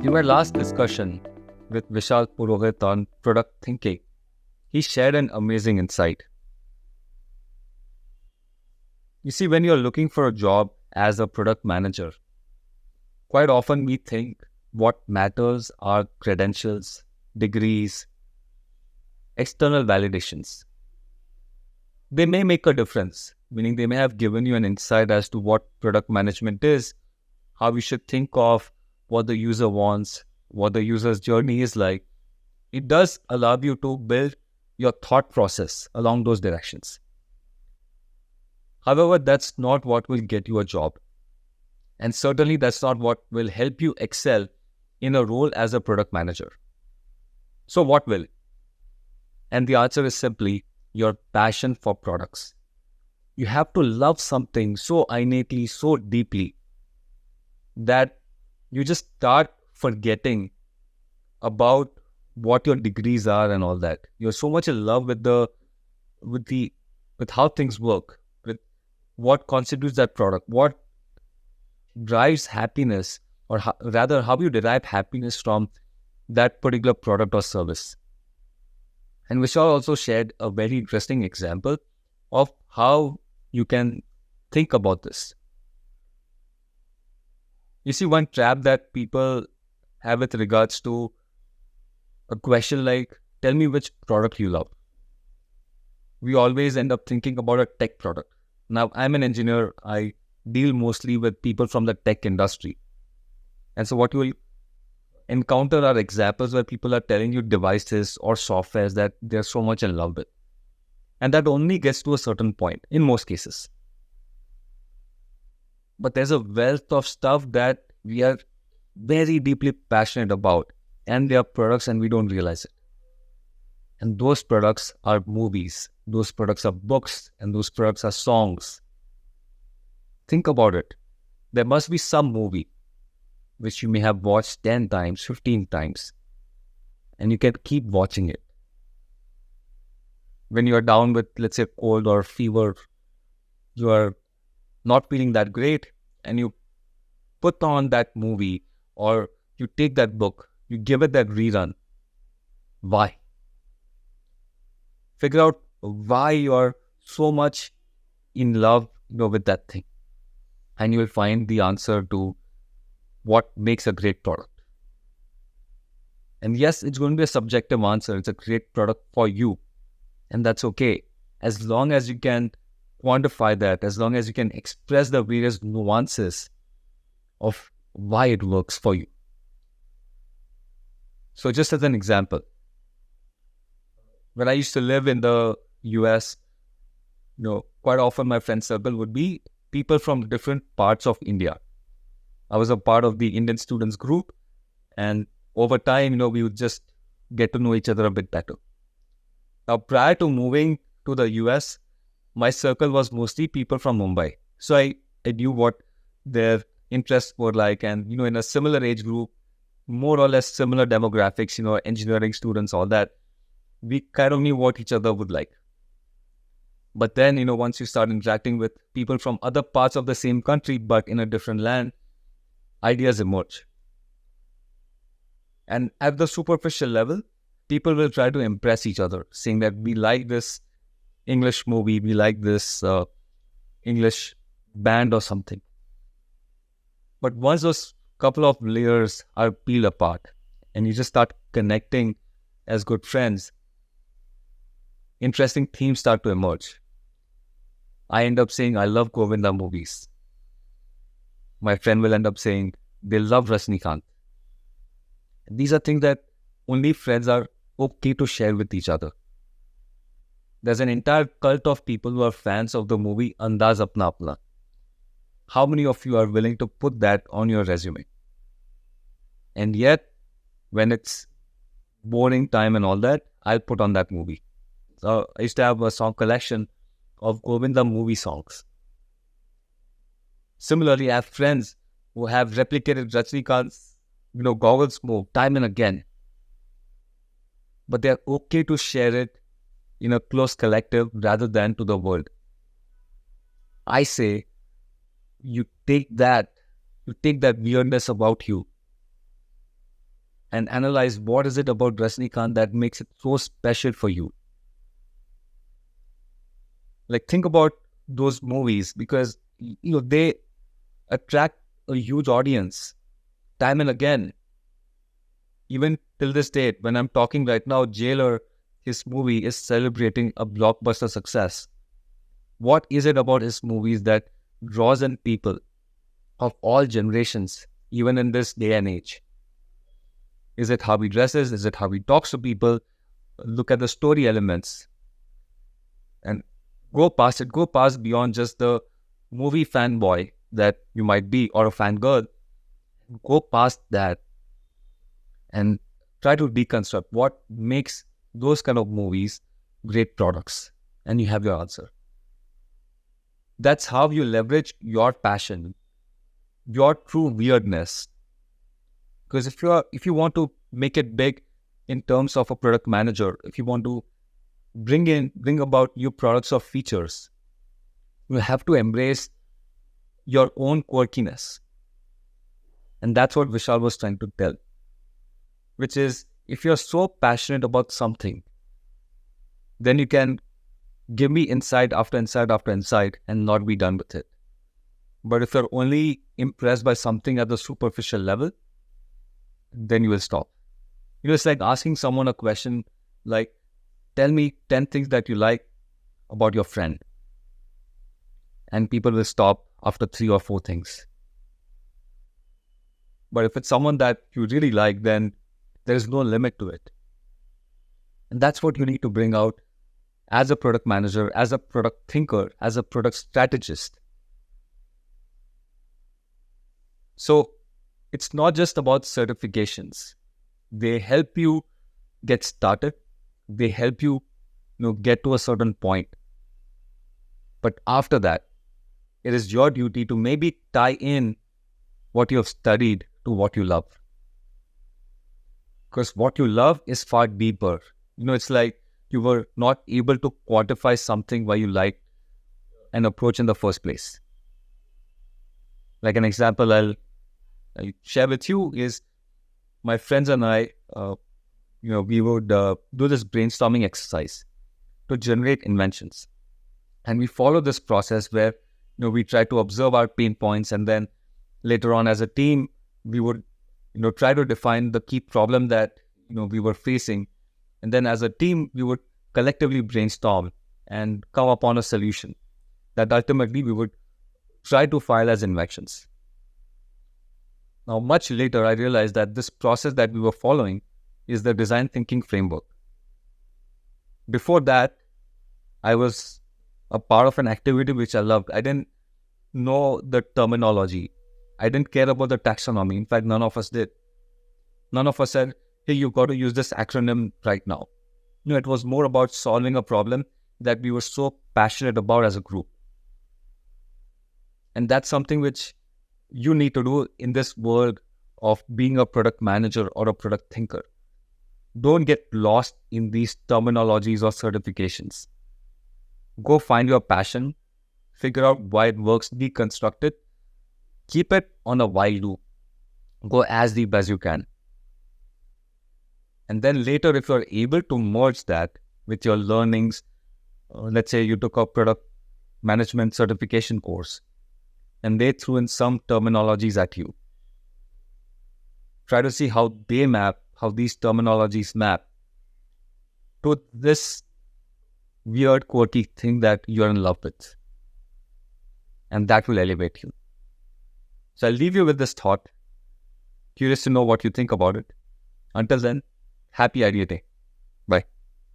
In my last discussion with Vishal Purohit on product thinking, he shared an amazing insight. You see, when you're looking for a job as a product manager, quite often we think what matters are credentials, degrees, external validations. They may make a difference, meaning they may have given you an insight as to what product management is, how you should think of what the user wants, what the user's journey is like. It does allow you to build your thought process along those directions. However, that's not what will get you a job. And certainly that's not what will help you excel in a role as a product manager. So what will? And the answer is simply your passion for products. You have to love something so innately, so deeply, that you just start forgetting about what your degrees are and all that. You're so much in love with how things work, with what constitutes that product, what drives happiness, or rather how you derive happiness from that particular product or service. And Vishal also shared a very interesting example of how you can think about this. You see, one trap that people have with regards to a question like, tell me which product you love. We always end up thinking about a tech product. Now, I'm an engineer. I deal mostly with people from the tech industry. And so what you will encounter are examples where people are telling you devices or softwares that they're so much in love with. And that only gets to a certain point in most cases. But there's a wealth of stuff that we are very deeply passionate about, and they are products and we don't realize it. And those products are movies, those products are books, and those products are songs. Think about it. There must be some movie which you may have watched 10 times, 15 times, and you can keep watching it. When you are down with, let's say, cold or fever, you are not feeling that great, and you put on that movie or you take that book, you give it that rerun. Why? Figure out why you are so much in love with that thing, and you will find the answer to what makes a great product. And yes, it's going to be a subjective answer. It's a great product for you, and that's okay. As long as you can quantify that, as long as you can express the various nuances of why it works for you. So just as an example, when I used to live in the US, quite often my friend circle would be people from different parts of India. I was a part of the Indian students group, and over time, we would just get to know each other a bit better. Now, prior to moving to the US, my circle was mostly people from Mumbai. So I knew what their interests were like, and, in a similar age group, more or less similar demographics, engineering students, all that, we kind of knew what each other would like. But then, once you start interacting with people from other parts of the same country, but in a different land, ideas emerge. And at the superficial level, people will try to impress each other, saying that we like this English movie, we like this English band or something. But once those couple of layers are peeled apart and you just start connecting as good friends, interesting themes start to emerge. I end up saying, I love Govinda movies. My friend will end up saying, they love Rajnikant. These are things that only friends are okay to share with each other. There's an entire cult of people who are fans of the movie Andaz Apna Apna. How many of you are willing to put that on your resume? And yet, when it's boring time and all that, I'll put on that movie. So I used to have a song collection of Govinda movie songs. Similarly, I have friends who have replicated Rajnikant's, goggles move time and again. But they're okay to share it in a close collective rather than to the world. I say, you take that You take that weirdness about you and analyze what is it about Rajnikant that makes it so special for you. Like, think about those movies because they attract a huge audience time and again. Even till this date, when I'm talking right now, Jailer, his movie is celebrating a blockbuster success. What is it about his movies that draws in people of all generations, even in this day and age? Is it how he dresses? Is it how he talks to people? Look at the story elements and go past it. Go past beyond just the movie fanboy that you might be or a fangirl. Go past that and try to deconstruct what makes those kind of movies great products. And you have your answer. That's how you leverage your passion, your true weirdness. Because if you want to make it big in terms of a product manager, if you want to bring about new products or features, you have to embrace your own quirkiness. And that's what Vishal was trying to tell, which is if you're so passionate about something, then you can give me insight after insight after insight and not be done with it. But if you're only impressed by something at the superficial level, then you will stop. It's like asking someone a question like, tell me 10 things that you like about your friend. And people will stop after 3 or 4 things. But if it's someone that you really like, then there is no limit to it. And that's what you need to bring out as a product manager, as a product thinker, as a product strategist. So it's not just about certifications. They help you get started. They help you, get to a certain point. But after that, it is your duty to maybe tie in what you have studied to what you love. Because what you love is far deeper. It's like you were not able to quantify something why you liked an approach in the first place. Like an example I'll share with you is my friends and I, we would do this brainstorming exercise to generate inventions. And we follow this process where, we try to observe our pain points, and then later on as a team, we would, try to define the key problem that, we were facing. And then as a team, we would collectively brainstorm and come upon a solution that ultimately we would try to file as inventions. Now, much later, I realized that this process that we were following is the design thinking framework. Before that, I was a part of an activity which I loved. I didn't know the terminology. I didn't care about the taxonomy. In fact, none of us did. None of us said, hey, you've got to use this acronym right now. It was more about solving a problem that we were so passionate about as a group. And that's something which you need to do in this world of being a product manager or a product thinker. Don't get lost in these terminologies or certifications. Go find your passion, figure out why it works, deconstruct it, keep it on a while loop. Go as deep as you can. And then later, if you're able to merge that with your learnings, let's say you took a product management certification course and they threw in some terminologies at you. Try to see how they map, how these terminologies map to this weird, quirky thing that you're in love with. And that will elevate you. So I'll leave you with this thought. Curious to know what you think about it. Until then, happy Idea Day.